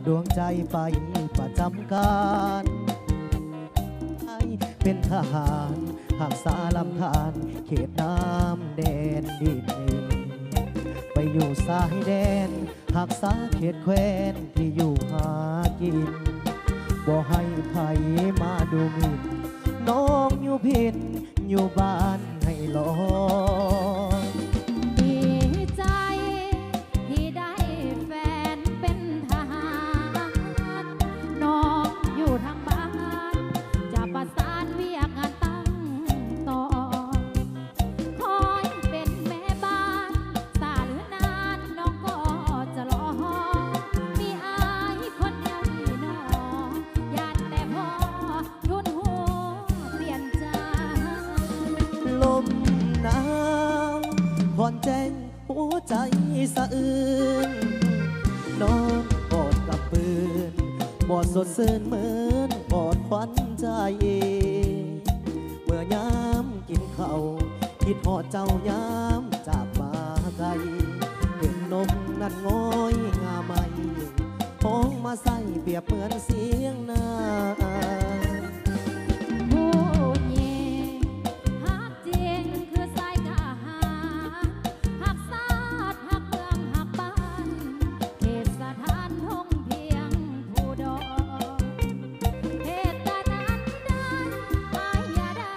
ดวงใจไปประจำการให้เป็นทหารหักษาลำธารเขตน้ำแดนดินไปอยู่สายแดนหักษาเขตแคว้นที่อยู่หากินบ่ให้ไผมาดูหมิ่นน้องอยู่พินอยู่บ้านให้ลอยดีใจที่ได้แฟนเป็นทหารน้องอยู่ทางบ้านจะประสานเวียกงานตั้งต่อคอยเป็นแม่บ้านสาหรือนานน้องก็จะรอมีอายคนเดียวที่น้องญาติแต่พ่อทุนหัวเปลี่ยนใจลมหนาวผ่อนแจ้งหัวใจสะอื้นนอนกอดกับปืนบอดสดซื่นเหมือนกอดควันใจเมื่อยามกินข้าวคิดหอดเจ้ายามจากมาไกลเห็นนกนั่นง้อยงาไม่ห้องมาใส่เปรียบเหมือนเสียงนาผู้หญิงฮักจริงคือสายทหารฮักศาสตร์ฮักเมืองฮักบ้านเขตสถานท่องเพียงผู้ดอกเหตุการณ์นั้นได้อายอย่าได้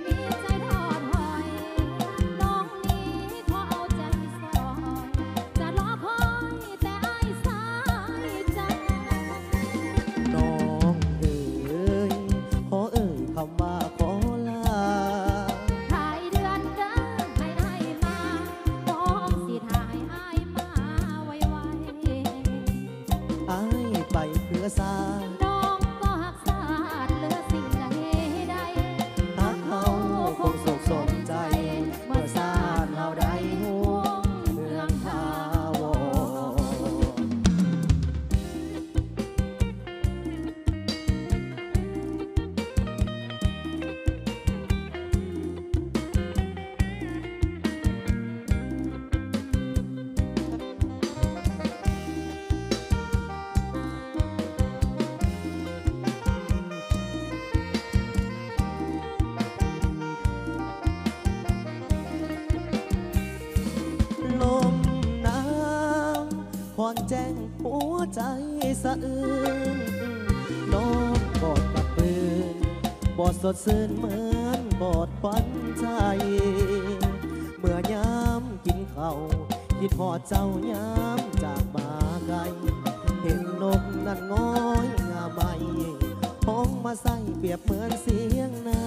มีใจทอดถอยน้องนี้ขอเอาใจสอยจะรอคอยแต่อายสายใจน้องเอ๋ยขอเอ่ยคำว่าขอลาถ่ายเดือนเด้อให้อายมาน้องสิถ่ายอายมาไวอ้ายไปเพื่อสาๆน้องก็หักษาเหลือสิ่งใดใดหักเขาคงสุขสมใจเมื่อสาดเราได้ห่วงเมืองทาวลมหนาวผ่อนแจ้งหัวใจสะอื้นนอนกอดกับปืนบอดสดซื่นเหมือนกอดควันใจเมื่อยามกินข้าวคิดหอดเจ้ายามจากมาไกลเห็นนกนั่นง้อยงาไม่ห้องมาใส่เปรียบเหมือนเสียงนา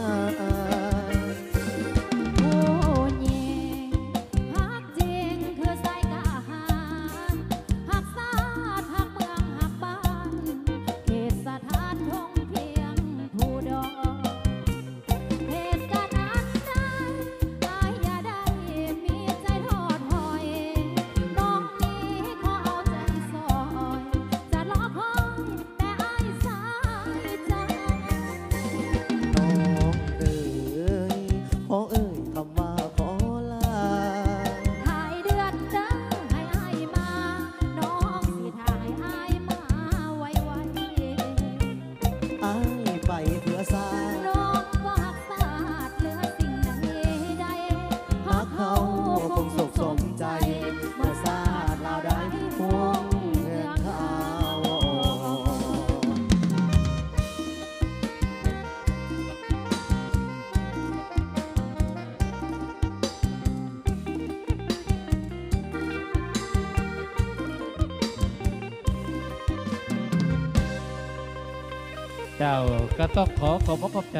ผู้หญิงฮักจริงคือสายทหารฮักศาสตร์ฮักเมืองฮักบ้านเขตสถานท่องเพียงผู้ดอกเหตุการณ์นั้นได้อายอย่าได้มีใจทอดถอยน้องนี้ขอเอาใจสอยจะรอคอยแต่อายสายใจน้องเอ๋ยขอเอ่ยคำว่าขอลาถ่ายเดือนเด้อให้อายมาน้องสิถ่ายอายมาไวอ้ายไปเพื่อสาๆน้องก็หักษาเหลือสิ่งใดใดหักเขาคงสุขสมใจเมื่อสาดเราได้ห่วงเมืองทาวเจ้าก็ต้องขอขอบพระคุณใจ